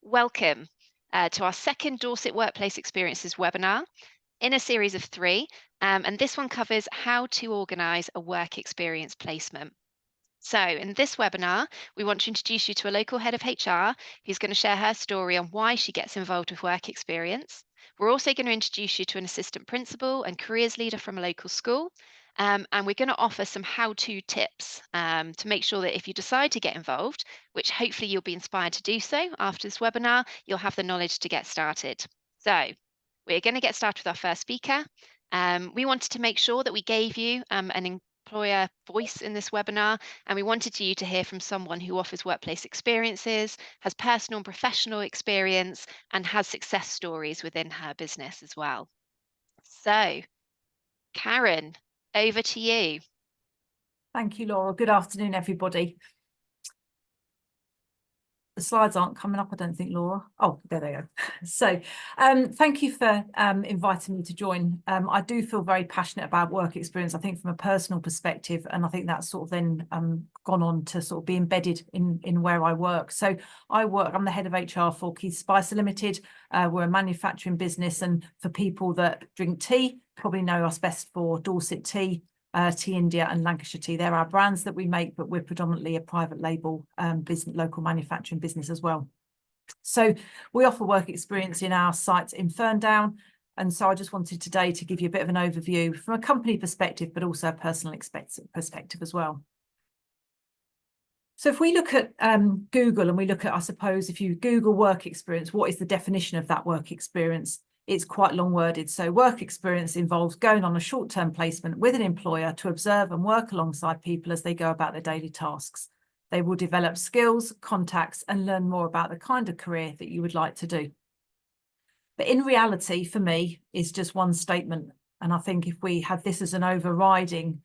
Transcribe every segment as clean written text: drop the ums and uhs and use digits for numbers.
Welcome to our second Dorset Workplace Experiences webinar in a series of three. And this one covers how to organise a work experience placement. So, in this webinar, we want to introduce you to a local head of HR who's going to share her story on why she gets involved with work experience. We're also going to introduce you to an assistant principal and careers leader from a local school. And we're going to offer some how to tips to make sure that if you decide to get involved, which hopefully you'll be inspired to do so after this webinar, you'll have the knowledge to get started. So, we're going to get started with our first speaker. We wanted to make sure that we gave you an employer voice in this webinar, and we wanted you to hear from someone who offers workplace experiences, has personal and professional experience, and has success stories within her business as well. So, Karen, over to you. Thank you, Laura. Good afternoon, everybody. The slides aren't coming up, I don't think, Laura. Oh, there they go. So thank you for inviting me to join. I do feel very passionate about work experience, I think, from a personal perspective, and I think that's sort of then gone on to sort of be embedded in where I work. So I'm the head of HR for Keith Spicer Limited. We're a manufacturing business, and for people that drink tea, probably know us best for Dorset tea, Tea India and Lancashire Tea. They're our brands that we make, but we're predominantly a private label business, local manufacturing business as well. So we offer work experience in our sites in Ferndown. And so I just wanted today to give you a bit of an overview from a company perspective, but also a personal perspective as well. So if we look at Google and we look at, I suppose, if you Google work experience, what is the definition of that work experience? It's quite long worded. So work experience involves going on a short-term placement with an employer to observe and work alongside people as they go about their daily tasks. They will develop skills, contacts, and learn more about the kind of career that you would like to do. But in reality, for me, is just one statement. And I think if we have this as an overriding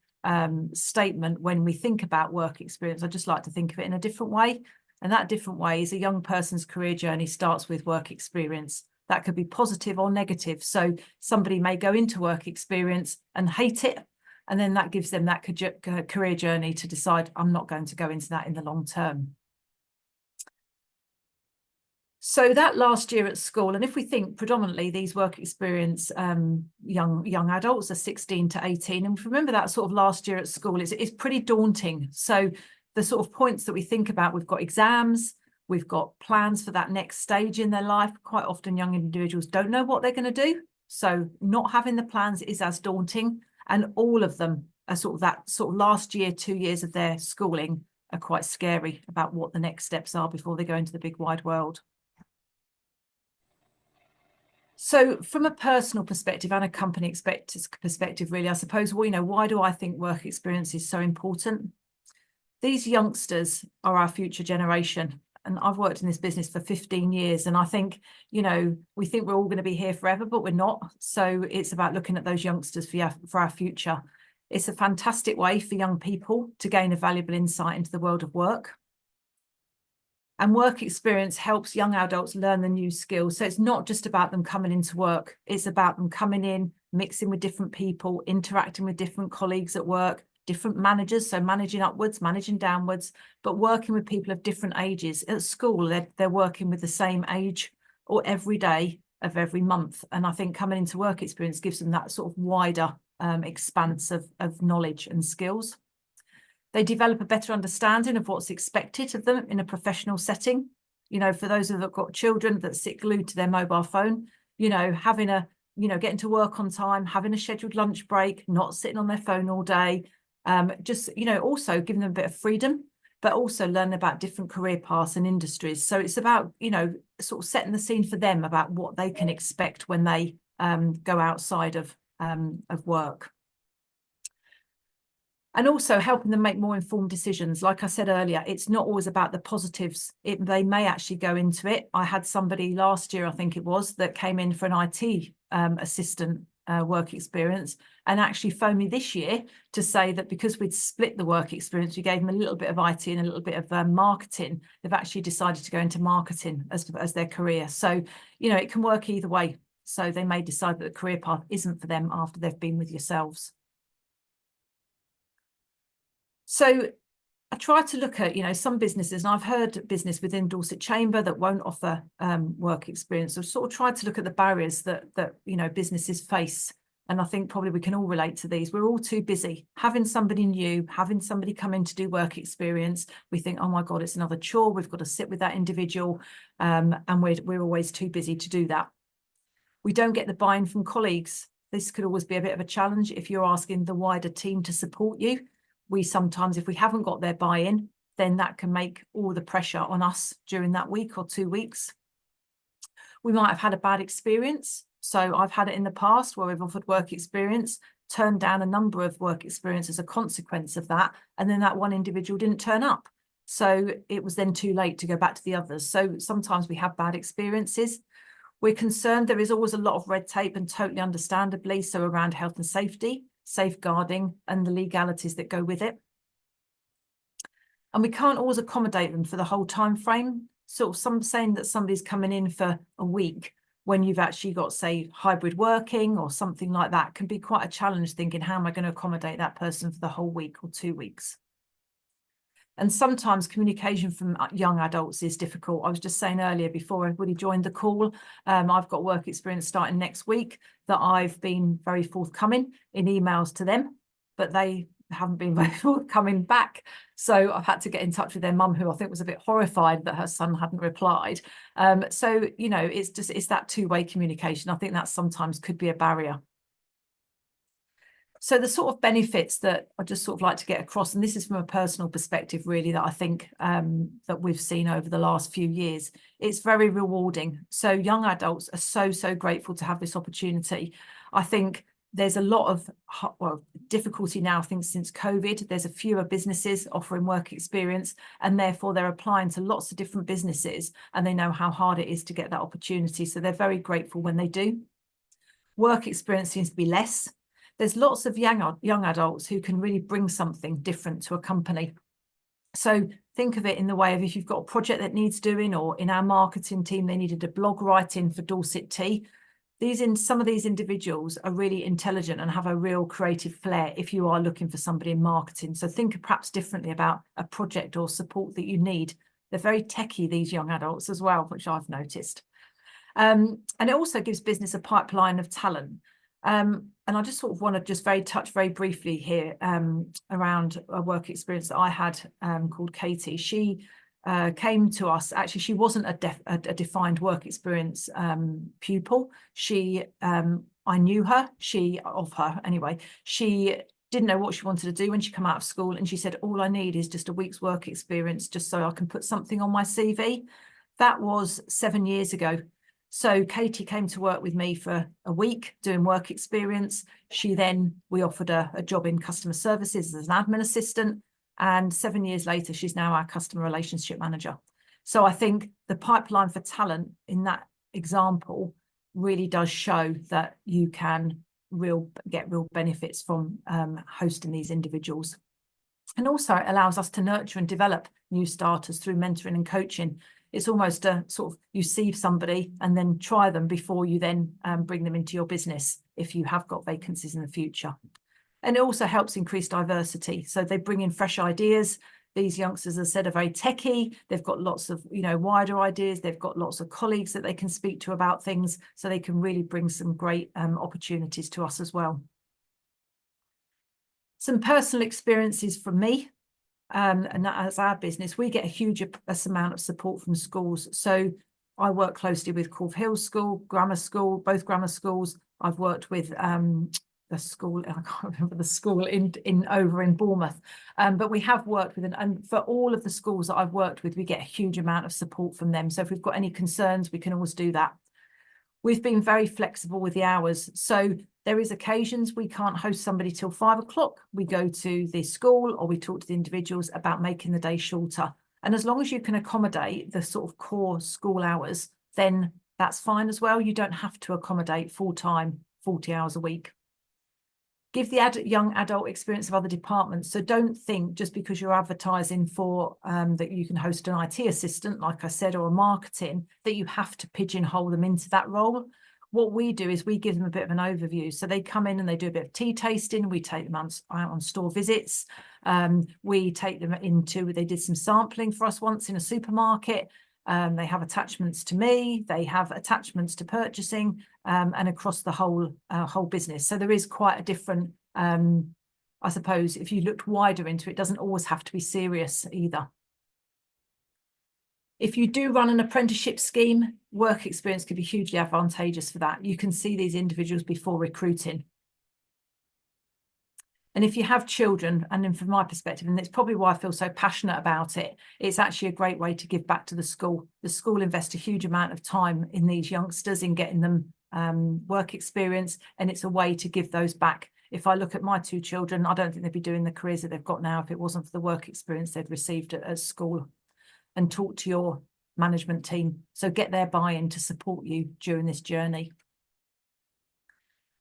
statement when we think about work experience, I just like to think of it in a different way. And that different way is a young person's career journey starts with work experience. That could be positive or negative. So somebody may go into work experience and hate it, and then that gives them that career journey to decide, I'm not going to go into that in the long term. So that last year at school, and if we think predominantly these work experience young adults are 16 to 18, and remember that sort of last year at school is pretty daunting. So the sort of points that we think about, we've got exams, we've got plans for that next stage in their life. Quite often young individuals don't know what they're going to do. So not having the plans is as daunting. And all of them are sort of that sort of last year, 2 years of their schooling are quite scary about what the next steps are before they go into the big wide world. So from a personal perspective and a company perspective, really, I suppose, well, why do I think work experience is so important? These youngsters are our future generation. And I've worked in this business for 15 years. And I think, we think we're all going to be here forever, but we're not. So it's about looking at those youngsters for our future. It's a fantastic way for young people to gain a valuable insight into the world of work. And work experience helps young adults learn the new skills. So it's not just about them coming into work. It's about them coming in, mixing with different people, interacting with different colleagues at work, different managers, so managing upwards, managing downwards, but working with people of different ages. At school, they're working with the same age or every day of every month. And I think coming into work experience gives them that sort of wider expanse of knowledge and skills. They develop a better understanding of what's expected of them in a professional setting. For those that have got children that sit glued to their mobile phone, having getting to work on time, having a scheduled lunch break, not sitting on their phone all day, also giving them a bit of freedom, but also learning about different career paths and industries. So it's about, sort of setting the scene for them about what they can expect when they go outside of work. And also helping them make more informed decisions. Like I said earlier, it's not always about the positives. They may actually go into it. I had somebody last year, I think it was, that came in for an IT assistant work experience and actually phoned me this year to say that because we'd split the work experience, we gave them a little bit of IT and a little bit of marketing. They've actually decided to go into marketing as their career. So, it can work either way. So they may decide that the career path isn't for them after they've been with yourselves. So I try to look at, some businesses, and I've heard business within Dorset Chamber that won't offer work experience. I've sort of tried to look at the barriers that businesses face. And I think probably we can all relate to these. We're all too busy having somebody new, having somebody come in to do work experience. We think, oh my God, it's another chore. We've got to sit with that individual. And we're always too busy to do that. We don't get the buy-in from colleagues. This could always be a bit of a challenge if you're asking the wider team to support you. We sometimes, if we haven't got their buy-in, then that can make all the pressure on us during that week or 2 weeks. We might have had a bad experience. So I've had it in the past where we've offered work experience, turned down a number of work experience as a consequence of that. And then that one individual didn't turn up. So it was then too late to go back to the others. So sometimes we have bad experiences. We're concerned there is always a lot of red tape, and totally understandably so, around health and safety, safeguarding, and the legalities that go with it. And we can't always accommodate them for the whole time frame. So some saying that somebody's coming in for a week when you've actually got, say, hybrid working or something like that can be quite a challenge, thinking, how am I going to accommodate that person for the whole week or 2 weeks? And sometimes communication from young adults is difficult. I was just saying earlier, before everybody joined the call, I've got work experience starting next week that I've been very forthcoming in emails to them, but they haven't been very forthcoming back. So I've had to get in touch with their mum, who I think was a bit horrified that her son hadn't replied. So, it's that two-way communication. I think that sometimes could be a barrier. So the sort of benefits that I just sort of like to get across, and this is from a personal perspective, really, that I think that we've seen over the last few years, it's very rewarding. So young adults are so grateful to have this opportunity. I think there's a lot of difficulty now, I think, since COVID. There's a fewer businesses offering work experience, and therefore they're applying to lots of different businesses, and they know how hard it is to get that opportunity. So they're very grateful when they do. Work experience seems to be less. There's lots of young adults who can really bring something different to a company. So think of it in the way of, if you've got a project that needs doing, or in our marketing team, they needed a blog writing for Dorset Tea. Some of these individuals are really intelligent and have a real creative flair if you are looking for somebody in marketing. So think perhaps differently about a project or support that you need. They're very techie, these young adults as well, which I've noticed. And it also gives business a pipeline of talent. And I just sort of want to just touch very briefly here around a work experience that I had called Katie. She came to us. Actually, she wasn't a defined work experience pupil. I knew her. Of her anyway. She didn't know what she wanted to do when she came out of school, and she said, all I need is just a week's work experience, just so I can put something on my CV. That was 7 years ago. So Katie came to work with me for a week doing work experience. We offered her a job in customer services as an admin assistant. And 7 years later, she's now our customer relationship manager. So I think the pipeline for talent in that example really does show that you can get real benefits from hosting these individuals. And also it allows us to nurture and develop new starters through mentoring and coaching. It's almost a sort of, you see somebody and then try them before you then bring them into your business if you have got vacancies in the future. And it also helps increase diversity. So they bring in fresh ideas. These youngsters, as I said, are very techie. They've got lots of, wider ideas. They've got lots of colleagues that they can speak to about things. So they can really bring some great opportunities to us as well. Some personal experiences from me. And that, as our business, we get a huge amount of support from schools. So I work closely with Corfe Hills School, grammar school, both grammar schools. I've worked with the school, I can't remember the school over in Bournemouth, but we have worked with, and for all of the schools that I've worked with, we get a huge amount of support from them. So if we've got any concerns, we can always do that. We've been very flexible with the hours. So there is occasions we can't host somebody till 5 o'clock. We go to the school or we talk to the individuals about making the day shorter. And as long as you can accommodate the sort of core school hours, then that's fine as well. You don't have to accommodate full-time, 40 hours a week. Give the young adult experience of other departments. So don't think just because you're advertising for that you can host an IT assistant, like I said, or a marketing, that you have to pigeonhole them into that role. what we do is we give them a bit of an overview. So they come in and they do a bit of tea tasting. We take them out on store visits. We take them they did some sampling for us once in a supermarket. They have attachments to me, they have attachments to purchasing, and across the whole business. So there is quite a different, I suppose, if you looked wider into it, it doesn't always have to be serious either. If you do run an apprenticeship scheme, work experience could be hugely advantageous for that. You can see these individuals before recruiting. And if you have children, and then from my perspective, and it's probably why I feel so passionate about it, it's actually a great way to give back to the school. The school invests a huge amount of time in these youngsters, in getting them work experience, and it's a way to give those back. If I look at my 2 children, I don't think they'd be doing the careers that they've got now if it wasn't for the work experience they'd received at school. And talk to your management team. So get their buy-in to support you during this journey.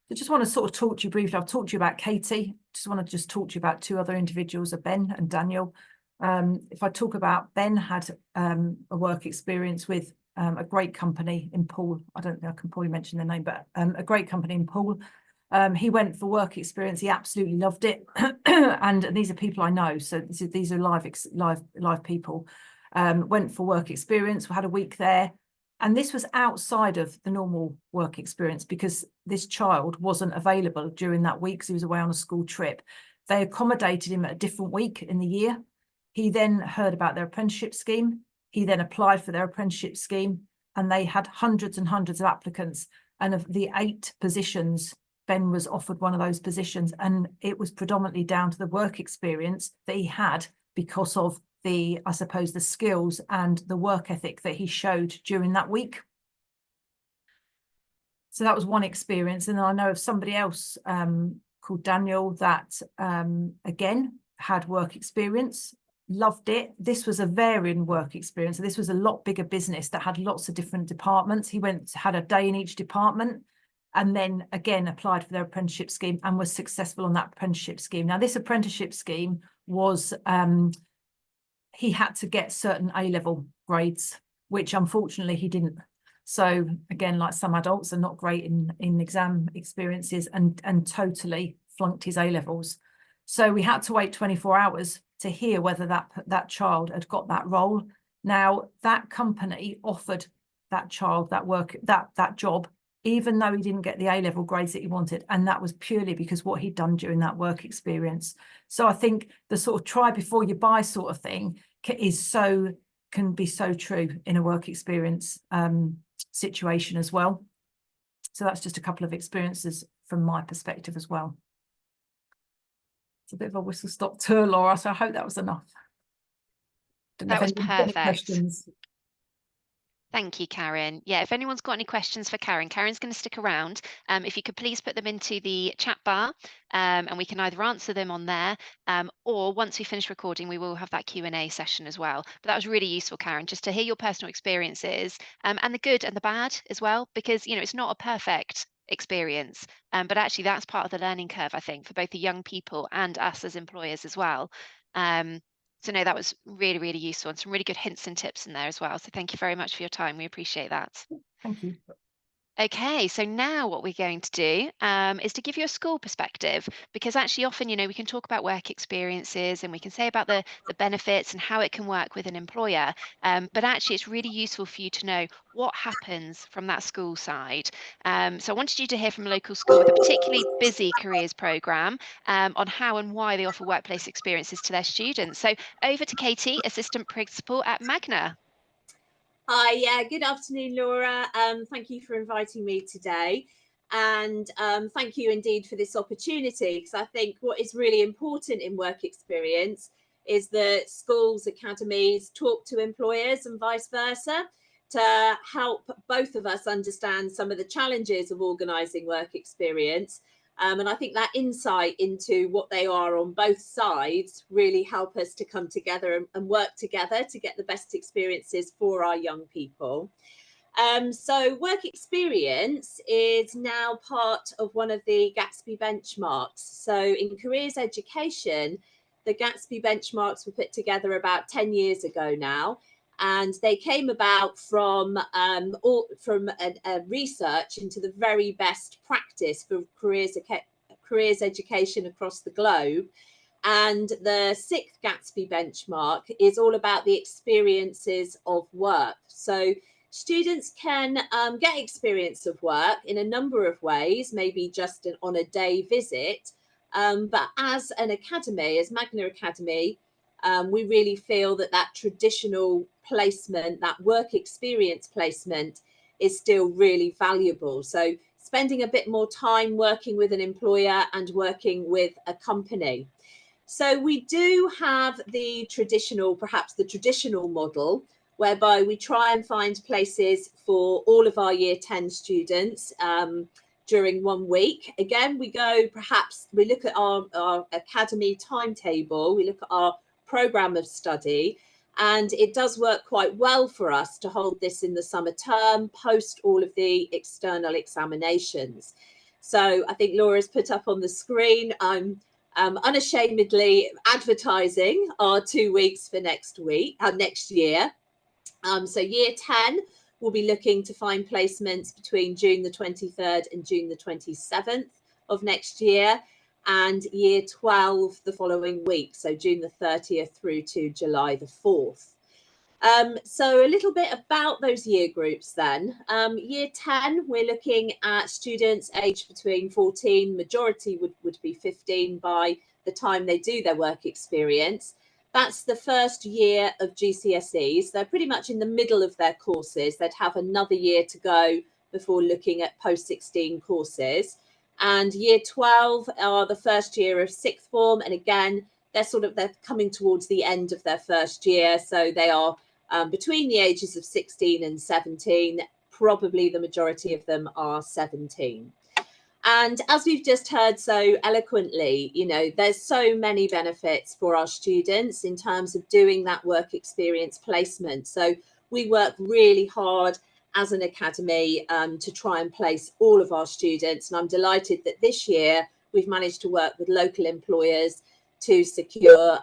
I just want to sort of talk to you briefly. I've talked to you about Katie. Just want to talk to you about 2 other individuals, Ben and Daniel. If I talk about Ben, had a work experience with a great company in Poole. I don't think I can probably mention the name, but a great company in Poole. He went for work experience. He absolutely loved it. And these are people I know. So these are live people. Went for work experience, had a week there. And this was outside of the normal work experience because this child wasn't available during that week because he was away on a school trip. They accommodated him at a different week in the year. He then heard about their apprenticeship scheme. He then applied for their apprenticeship scheme, and they had hundreds and hundreds of applicants. And of the 8 positions, Ben was offered one of those positions. And it was predominantly down to the work experience that he had because of I suppose, the skills and the work ethic that he showed during that week. So that was one experience. And then I know of somebody else called Daniel that, again, had work experience, loved it. This was a varying work experience. So this was a lot bigger business that had lots of different departments. He had a day in each department, and then again applied for their apprenticeship scheme and was successful on that apprenticeship scheme. Now, this apprenticeship scheme was he had to get certain A-level grades, which unfortunately he didn't. So again, like some adults are not great in exam experiences and totally flunked his A-levels. So we had to wait 24 hours to hear whether that child had got that role. Now, that company offered that child that job, even though he didn't get the A-level grades that he wanted. And that was purely because what he'd done during that work experience. So I think the sort of try before you buy sort of thing can be so true in a work experience situation as well. So that's just a couple of experiences from my perspective as well. It's a bit of a whistle-stop tour, Laura, so I hope that was enough. That was perfect. Questions. Thank you, Karen. Yeah, if anyone's got any questions for Karen, Karen's going to stick around. If you could please put them into the chat bar, and we can either answer them on there, or once we finish recording, we will have that Q&A session as well. But that was really useful, Karen, just to hear your personal experiences, and the good and the bad as well, because it's not a perfect experience, but actually that's part of the learning curve, I think, for both the young people and us as employers as well. So no, that was really, really useful, and some really good hints and tips in there as well. So thank you very much for your time. We appreciate that. Thank you. Okay, so now what we're going to do is to give you a school perspective, because actually often, we can talk about work experiences and we can say about the benefits and how it can work with an employer, but actually it's really useful for you to know what happens from that school side. So I wanted you to hear from a local school with a particularly busy careers programme on how and why they offer workplace experiences to their students. So over to Katie, Assistant Principal at Magna. Hi, yeah, good afternoon, Laura. Thank you for inviting me today. And thank you indeed for this opportunity, because I think what is really important in work experience is that schools, academies talk to employers and vice versa to help both of us understand some of the challenges of organising work experience. And I think that insight into what they are on both sides really help us to come together and work together to get the best experiences for our young people. So work experience is now part of one of the Gatsby benchmarks. So in careers education, the Gatsby benchmarks were put together about 10 years ago now. And they came about from a research into the very best practice for careers education across the globe. And the 6th Gatsby benchmark is all about the experiences of work. So students can get experience of work in a number of ways, maybe just on a day visit. But as an academy, as Magna Academy, we really feel that that traditional placement, that work experience placement, is still really valuable. So spending a bit more time working with an employer and working with a company. So we do have the traditional, perhaps the traditional model, whereby we try and find places for all of our year 10 students during 1 week. Again, we look at our academy timetable, we look at our programme of study, and it does work quite well for us to hold this in the summer term, post all of the external examinations. So I think Laura's put up on the screen, I'm unashamedly advertising our 2 weeks for next year. So year 10 will be looking to find placements between June the 23rd and June the 27th of next year, and year 12 the following week, so June the 30th through to July the 4th. So a little bit about those year groups then. Year 10, we're looking at students aged between 14, majority would be 15 by the time they do their work experience. That's the first year of GCSEs. They're pretty much in the middle of their courses. They'd have another year to go before looking at post-16 courses. And year 12 are the first year of 6th form. And again, they're coming towards the end of their first year. So they are between the ages of 16 and 17, probably the majority of them are 17. And as we've just heard so eloquently, there's so many benefits for our students in terms of doing that work experience placement. So we work really hard as an academy to try and place all of our students. And I'm delighted that this year we've managed to work with local employers to secure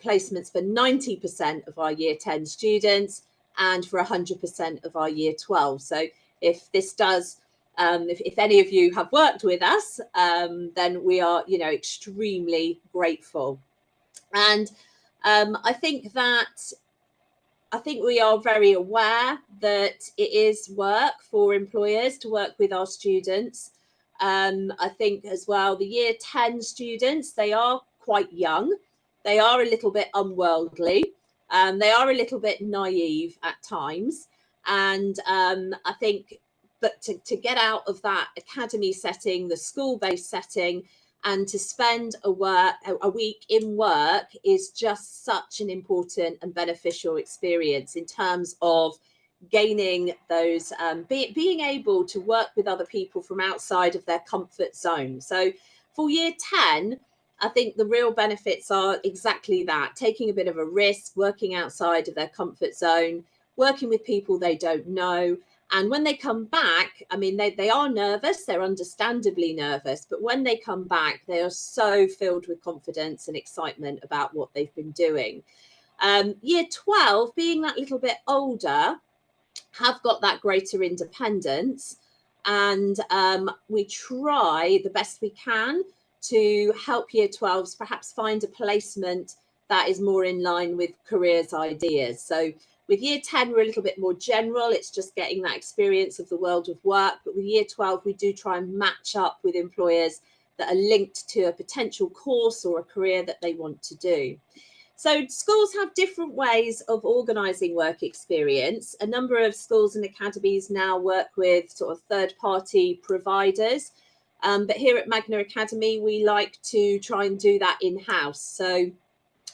placements for 90% of our year 10 students and for 100% of our year 12. So if this does, if any of you have worked with us, then we are, extremely grateful. And I think we are very aware that it is work for employers to work with our students. I think as well, the year 10 students, they are quite young. They are a little bit unworldly. They are a little bit naive at times. And I think that to get out of that academy setting, the school-based setting, and to spend a week in work is just such an important and beneficial experience in terms of gaining those, being able to work with other people from outside of their comfort zone. So for year 10, I think the real benefits are exactly that, taking a bit of a risk, working outside of their comfort zone, working with people they don't know. And when they come back, I mean, they are nervous, they're understandably nervous, but when they come back, they are so filled with confidence and excitement about what they've been doing. Year 12, being that little bit older, have got that greater independence, and we try the best we can to help year 12s perhaps find a placement that is more in line with careers ideas. So with year 10, we're a little bit more general. It's just getting that experience of the world of work. But with year 12, we do try and match up with employers that are linked to a potential course or a career that they want to do. So schools have different ways of organising work experience. A number of schools and academies now work with sort of third-party providers. But here at Magna Academy, we like to try and do that in-house. So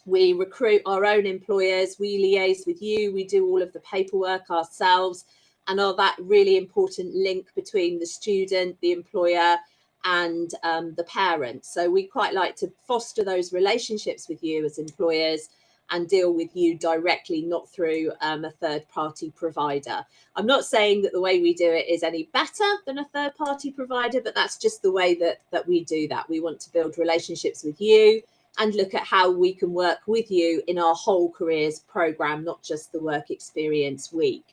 we recruit our own employers, we liaise with you, we do all of the paperwork ourselves, and are that really important link between the student, the employer, and the parent. So we quite like to foster those relationships with you as employers and deal with you directly, not through a third-party provider. I'm not saying that the way we do it is any better than a third-party provider, but that's just the way that we do that. We want to build relationships with you and look at how we can work with you in our whole careers programme, not just the work experience week.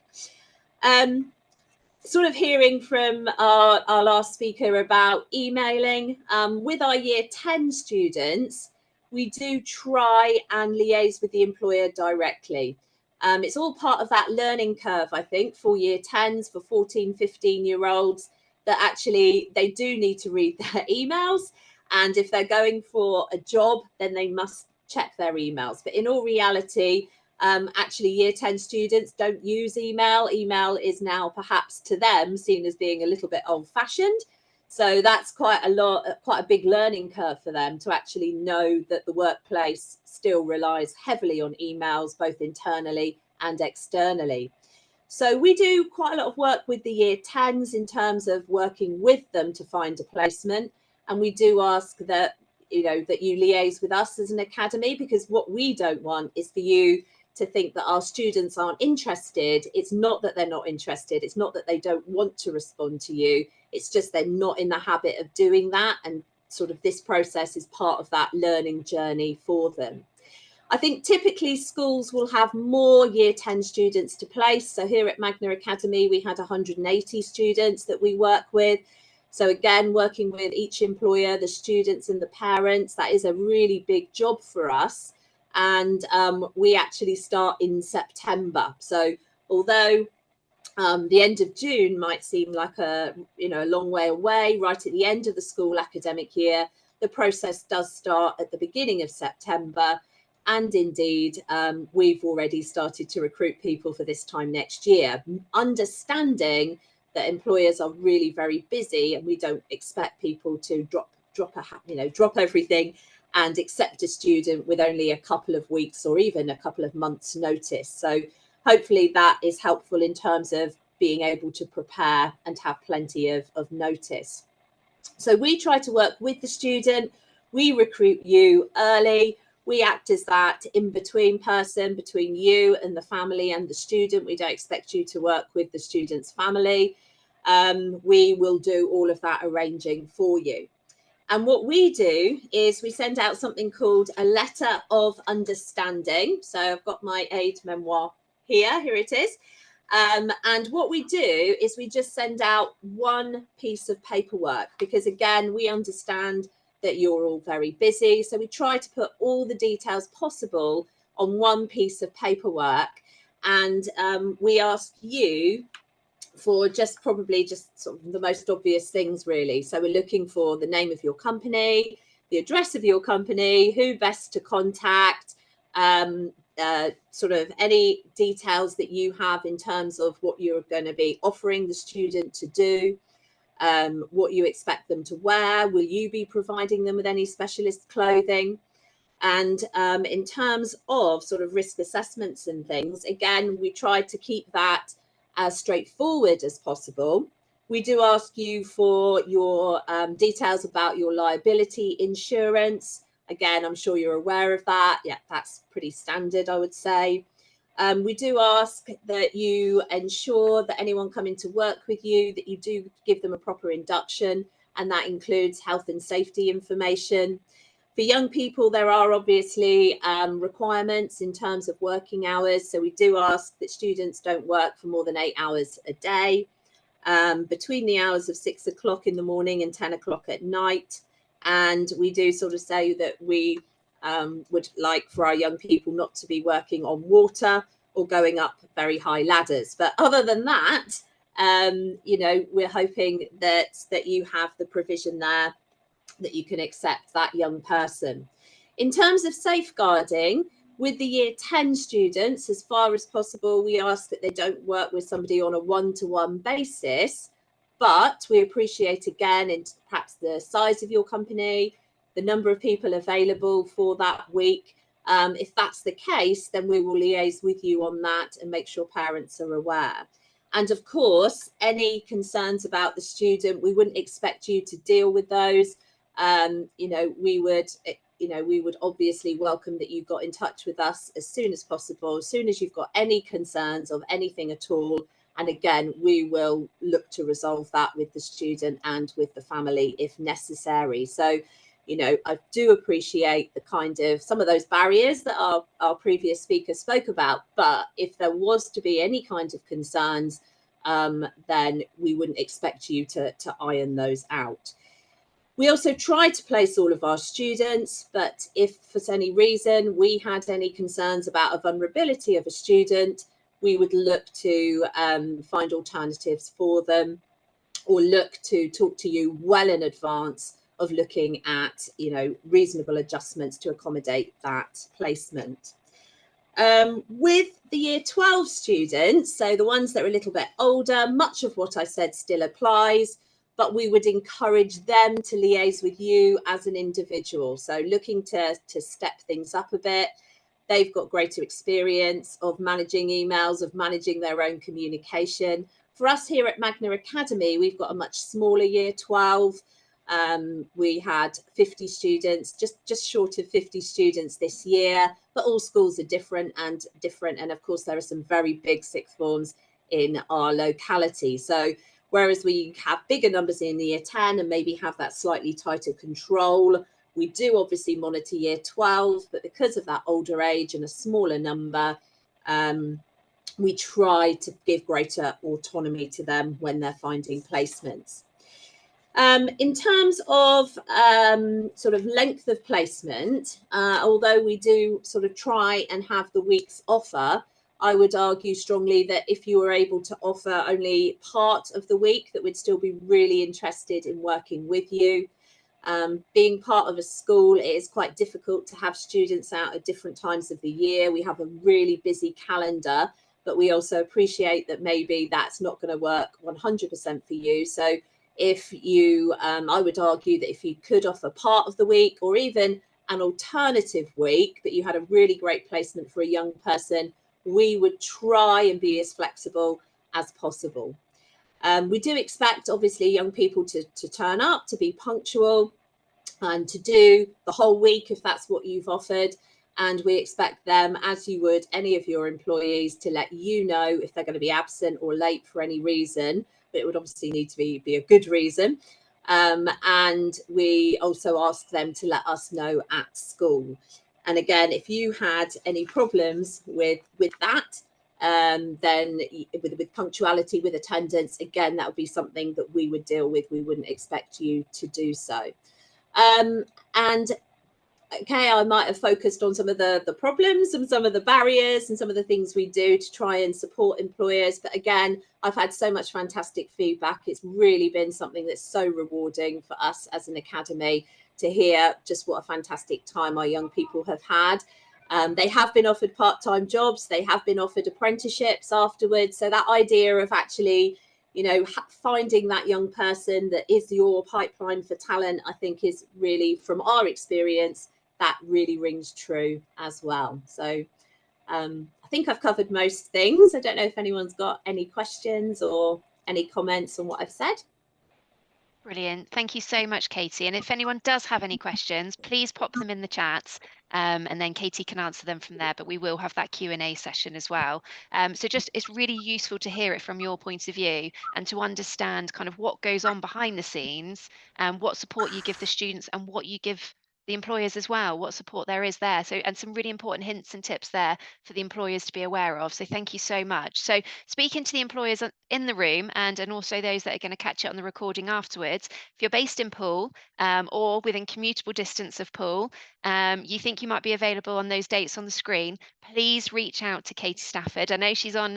Sort of hearing from our last speaker about emailing, with our year 10 students, we do try and liaise with the employer directly. It's all part of that learning curve, I think, for year 10s, for 14, 15-year-olds, that actually they do need to read their emails. And if they're going for a job, then they must check their emails. But in all reality, actually year 10 students don't use email. Email is now perhaps to them seen as being a little bit old-fashioned. So that's quite a big learning curve for them to actually know that the workplace still relies heavily on emails, both internally and externally. So we do quite a lot of work with the year 10s in terms of working with them to find a placement. And we do ask that, that you liaise with us as an academy, because what we don't want is for you to think that our students aren't interested. It's not that they're not interested. It's not that they don't want to respond to you. It's just they're not in the habit of doing that. And sort of this process is part of that learning journey for them. I think typically schools will have more year 10 students to place. So here at Magna Academy, we had 180 students that we work with. So again, working with each employer, the students and the parents, that is a really big job for us. And we actually start in September. So although the end of June might seem like a long way away, right at the end of the school academic year, the process does start at the beginning of September. And indeed, we've already started to recruit people for this time next year, understanding that employers are really very busy, and we don't expect people to drop everything and accept a student with only a couple of weeks or even a couple of months notice. So hopefully that is helpful in terms of being able to prepare and have plenty of notice. So we try to work with the student. We recruit you early. We act as that in-between person between you and the family and the student. We don't expect you to work with the student's family. We will do all of that arranging for you. And what we do is we send out something called a letter of understanding. So I've got my aid memoir here. Here it is. And what we do is we just send out one piece of paperwork, because again, we understand that you're all very busy. So we try to put all the details possible on one piece of paperwork. And we ask you for probably sort of the most obvious things, really. So we're looking for the name of your company, the address of your company, who best to contact, sort of any details that you have in terms of what you're going to be offering the student to do, what you expect them to wear. Will you be providing them with any specialist clothing? And in terms of sort of risk assessments and things, again, we try to keep that as straightforward as possible. We do ask you for your details about your liability insurance. Again, I'm sure you're aware of that. Yeah, that's pretty standard, I would say. We do ask that you ensure that anyone coming to work with you, that you do give them a proper induction, and that includes health and safety information. For young people, there are obviously requirements in terms of working hours. So we do ask that students don't work for more than 8 hours a day, between the hours of 6 o'clock in the morning and 10 o'clock at night. And we do sort of say that we would like for our young people not to be working on water or going up very high ladders. But other than that, we're hoping that you have the provision there that you can accept that young person. In terms of safeguarding, with the year 10 students, as far as possible, we ask that they don't work with somebody on a one-to-one basis, but we appreciate again in perhaps the size of your company, the number of people available for that week. If that's the case, then we will liaise with you on that and make sure parents are aware. And of course, any concerns about the student, we wouldn't expect you to deal with those. We would obviously welcome that you got in touch with us as soon as possible, as soon as you've got any concerns of anything at all. And again, we will look to resolve that with the student and with the family if necessary. So I do appreciate the kind of some of those barriers that our previous speaker spoke about. But if there was to be any kind of concerns, then we wouldn't expect you to iron those out. We also try to place all of our students, but if for any reason we had any concerns about a vulnerability of a student, we would look to find alternatives for them, or look to talk to you well in advance of looking at, reasonable adjustments to accommodate that placement. With the year 12 students, so the ones that are a little bit older, much of what I said still applies, but we would encourage them to liaise with you as an individual. So looking to step things up a bit. They've got greater experience of managing emails, of managing their own communication. For us here at Magna Academy, we've got a much smaller year 12. We had 50 students, just short of 50 students this year, but all schools are different. And of course, there are some very big sixth forms in our locality. So whereas we have bigger numbers in the year 10 and maybe have that slightly tighter control, we do obviously monitor year 12, but because of that older age and a smaller number, we try to give greater autonomy to them when they're finding placements. In terms of sort of length of placement, although we do sort of try and have the week's offer, I would argue strongly that if you were able to offer only part of the week, that we'd still be really interested in working with you. Being part of a school, it is quite difficult to have students out at different times of the year. We have a really busy calendar, but we also appreciate that maybe that's not going to work 100% for you. So if you, I would argue that if you could offer part of the week or even an alternative week, but you had a really great placement for a young person, we would try and be as flexible as possible. We do expect, obviously, young people to turn up, to be punctual, and to do the whole week if that's what you've offered. And we expect them, as you would any of your employees, to let you know if they're going to be absent or late for any reason. But it would obviously need to be a good reason. And we also ask them to let us know at school. And again, if you had any problems with that, then with punctuality, with attendance, again, that would be something that we would deal with. We wouldn't expect you to do so. And okay, I might have focused on some of the problems and some of the barriers and some of the things we do to try and support employers. But again, I've had so much fantastic feedback. It's really been something that's so rewarding for us as an academy to hear just what a fantastic time our young people have had. They have been offered part-time jobs. They have been offered apprenticeships afterwards. So that idea of actually, finding that young person that is your pipeline for talent, I think is really, from our experience, that really rings true as well. So I think I've covered most things. I don't know if anyone's got any questions or any comments on what I've said. Brilliant. Thank you so much, Katie. And if anyone does have any questions, please pop them in the chats, and then Katie can answer them from there. But we will have that Q&A session as well. So just it's really useful to hear it from your point of view and to understand kind of what goes on behind the scenes and what support you give the students and what you give the employers as well, what support there is there. So, and some really important hints and tips there for the employers to be aware of. So thank you so much. So speaking to the employers in the room and also those that are going to catch it on the recording afterwards, if you're based in Poole or within commutable distance of Poole, you think you might be available on those dates on the screen, please reach out to Katie Stafford. I know she's on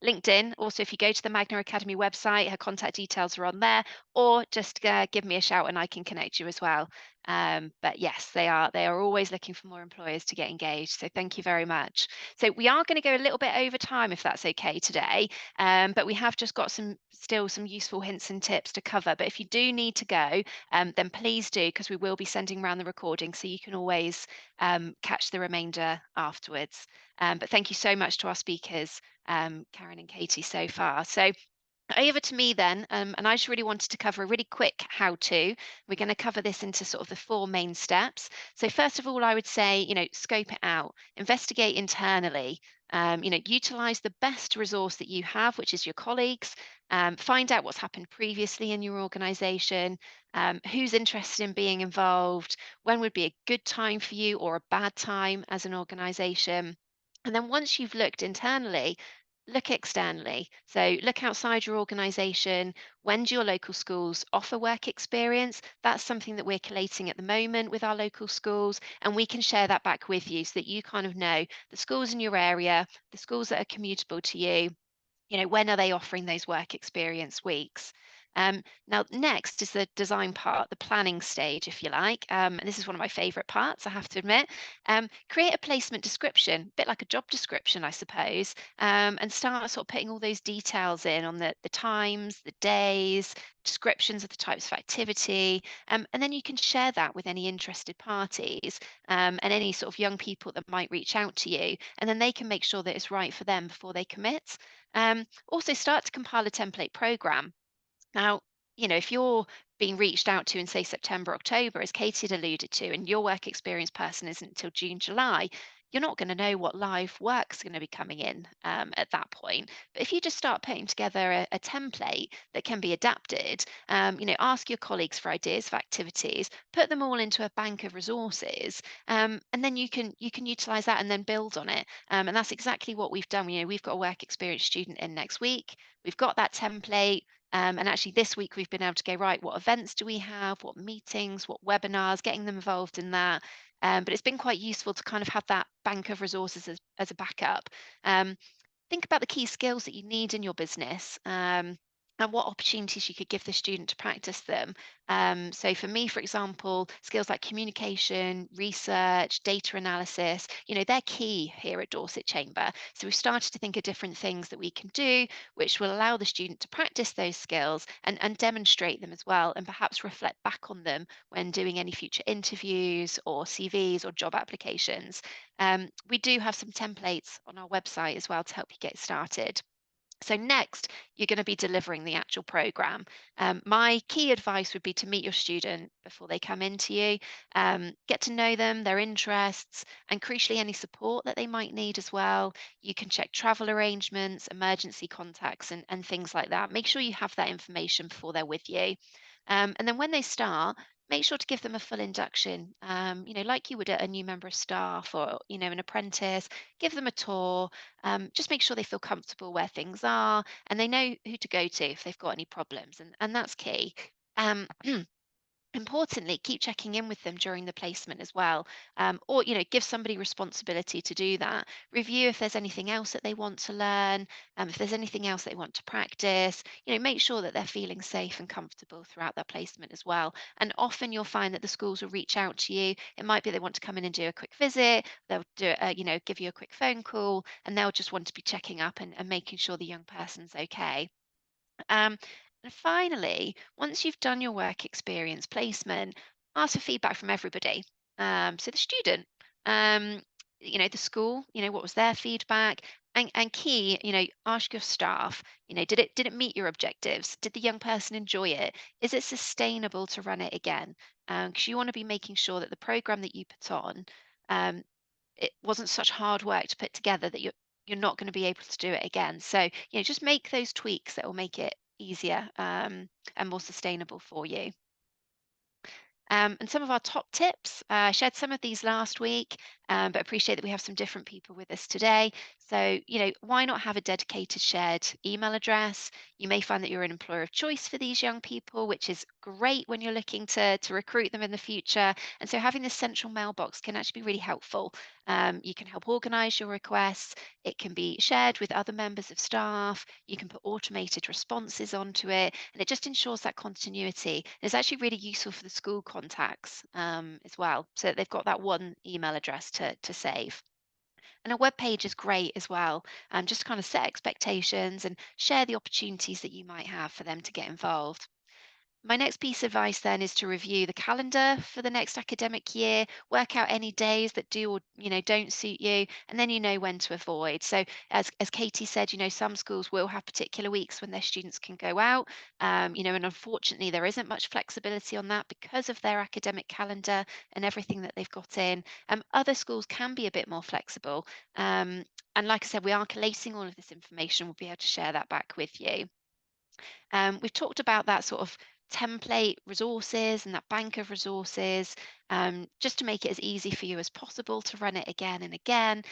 LinkedIn. Also, if you go to the Magna Academy website, her contact details are on there, or just give me a shout and I can connect you as well. But yes, they are always looking for more employers to get engaged. So thank you very much. So we are going to go a little bit over time if that's okay today, but we have just got still some useful hints and tips to cover. But if you do need to go, then please do, because we will be sending around the recording, so you can always catch the remainder afterwards. But thank you so much to our speakers, Karen and Katie, so far. So over to me then, and I just really wanted to cover a really quick how-to. We're going to cover this into sort of the 4 main steps. So first of all, I would say, scope it out, investigate internally. Utilize the best resource that you have, which is your colleagues. Find out what's happened previously in your organization, who's interested in being involved, when would be a good time for you or a bad time as an organization. And then once you've looked internally, look externally. So look outside your organization. When do your local schools offer work experience? That's something that we're collating at the moment with our local schools, and we can share that back with you so that you kind of know the schools in your area, the schools that are commutable to you, when are they offering those work experience weeks? Now, next is the design part, the planning stage, if you like. And this is one of my favorite parts, I have to admit. Create a placement description, a bit like a job description, I suppose, and start sort of putting all those details in on the times, the days, descriptions of the types of activity. And then you can share that with any interested parties, and any sort of young people that might reach out to you. And then they can make sure that it's right for them before they commit. Also, start to compile a template program. Now, if you're being reached out to in, say, September, October, as Katie had alluded to, and your work experience person isn't until June, July, you're not going to know what live work's going to be coming in at that point. But if you just start putting together a template that can be adapted, ask your colleagues for ideas for activities, put them all into a bank of resources, and then you can utilize that and then build on it. And that's exactly what we've done. We've got a work experience student in next week. We've got that template. And actually, this week we've been able to go, right, what events do we have? What meetings? What webinars? Getting them involved in that. But it's been quite useful to kind of have that bank of resources as a backup. Um, think about the key skills that you need in your business, and what opportunities you could give the student to practice them. So for me, for example, skills like communication, research, data analysis, they're key here at Dorset Chamber. So we've started to think of different things that we can do, which will allow the student to practice those skills and demonstrate them as well, and perhaps reflect back on them when doing any future interviews or CVs or job applications. We do have some templates on our website as well to help you get started. So next, you're going to be delivering the actual program. My key advice would be to meet your student before they come into you, get to know them, their interests, and crucially, any support that they might need as well. You can check travel arrangements, emergency contacts, and things like that. Make sure you have that information before they're with you. And then when they start, make sure to give them a full induction, like you would a new member of staff or, an apprentice. Give them a tour, just make sure they feel comfortable where things are and they know who to go to if they've got any problems. And that's key. Um, Importantly, keep checking in with them during the placement as well, or give somebody responsibility to do that. Review if there's anything else that they want to learn, if there's anything else they want to practice. Make sure that they're feeling safe and comfortable throughout their placement as well. And often you'll find that the schools will reach out to you. It might be they want to come in and do a quick visit. They'll do give you a quick phone call, and they'll just want to be checking up and making sure the young person's okay. Um, and finally, once you've done your work experience placement, ask for feedback from everybody. So the student, um, the school, what was their feedback? And key, ask your staff, did it meet your objectives? Did the young person enjoy it? Is it sustainable to run it again? Because you want to be making sure that the program that you put on, um, it wasn't such hard work to put together that you're not going to be able to do it again. So, just make those tweaks that will make it easier, and more sustainable for you. And some of our top tips, I shared some of these last week, but appreciate that we have some different people with us today. So, why not have a dedicated shared email address? You may find that you're an employer of choice for these young people, which is great when you're looking to recruit them in the future. And so having this central mailbox can actually be really helpful. You can help organize your requests. It can be shared with other members of staff. You can put automated responses onto it, and it just ensures that continuity. And it's actually really useful for the school contacts, as well, so that they've got that one email address to save. And a web page is great as well, just to kind of set expectations and share the opportunities that you might have for them to get involved. My next piece of advice then is to review the calendar for the next academic year, work out any days that do or don't suit you, and then you know when to avoid. So as Katie said, some schools will have particular weeks when their students can go out, and unfortunately there isn't much flexibility on that because of their academic calendar and everything that they've got in. Other schools can be a bit more flexible. And like I said, we are collating all of this information. We'll be able to share that back with you. We've talked about that sort of template resources and that bank of resources, just to make it as easy for you as possible to run it again and again.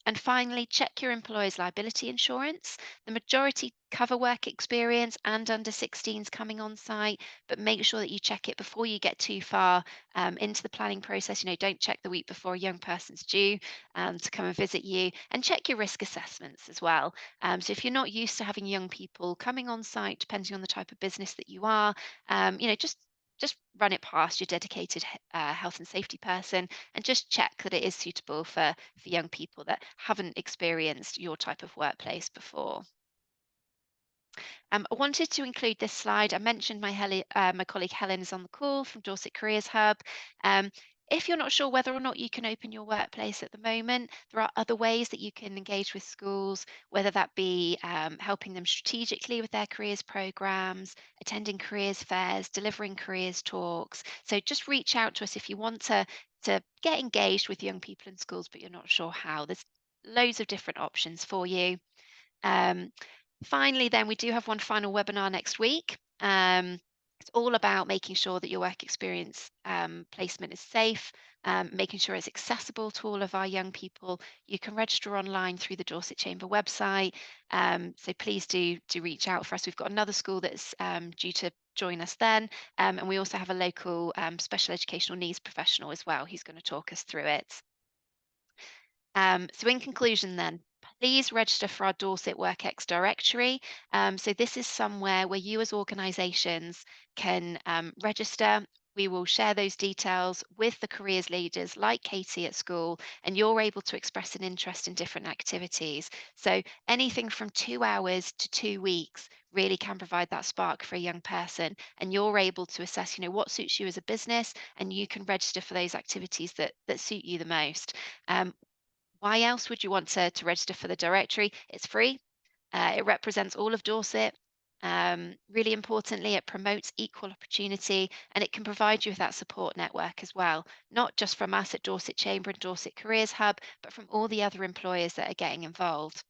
And finally, check your employer's liability insurance. The majority cover work experience and under 16s coming on site, but make sure that you check it before you get too far into the planning process. Don't check the week before a young person's due to come and visit you, and check your risk assessments as well. So if you're not used to having young people coming on site, depending on the type of business that you are, just run it past your dedicated health and safety person, and just check that it is suitable for young people that haven't experienced your type of workplace before. I wanted to include this slide. I mentioned my colleague Helen is on the call from Dorset Careers Hub. Um, if you're not sure whether or not you can open your workplace at the moment, there are other ways that you can engage with schools, whether that be helping them strategically with their careers programs, attending careers fairs, delivering careers talks. So just reach out to us if you want to get engaged with young people in schools, but you're not sure how. There's loads of different options for you. Um, Finally, then we do have one final webinar next week. It's all about making sure that your work experience placement is safe, making sure it's accessible to all of our young people. You can register online through the Dorset Chamber website. So please do reach out for us. We've got another school that's due to join us then, and we also have a local special educational needs professional as well who's going to talk us through it. So in conclusion then, please register for our Dorset WorkX directory. So this is somewhere where you as organisations can register. We will share those details with the careers leaders like Katie at school, and you're able to express an interest in different activities. So anything from 2 hours to 2 weeks really can provide that spark for a young person, and you're able to assess, what suits you as a business, and you can register for those activities that suit you the most. Why else would you want to register for the directory? It's free. It represents all of Dorset. Really importantly, it promotes equal opportunity, and it can provide you with that support network as well, not just from us at Dorset Chamber and Dorset Careers Hub, but from all the other employers that are getting involved.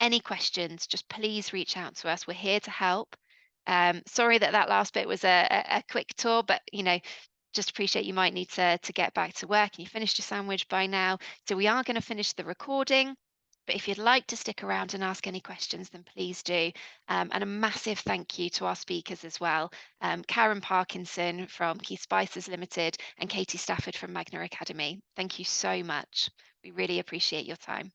Any questions, just please reach out to us. We're here to help. Sorry that last bit was a quick tour, but just appreciate you might need to get back to work and you finished your sandwich by now. So we are going to finish the recording. But if you'd like to stick around and ask any questions, then please do. And a massive thank you to our speakers as well. Karen Parkinson from Keith Spices Limited and Katie Stafford from Magna Academy. Thank you so much. We really appreciate your time.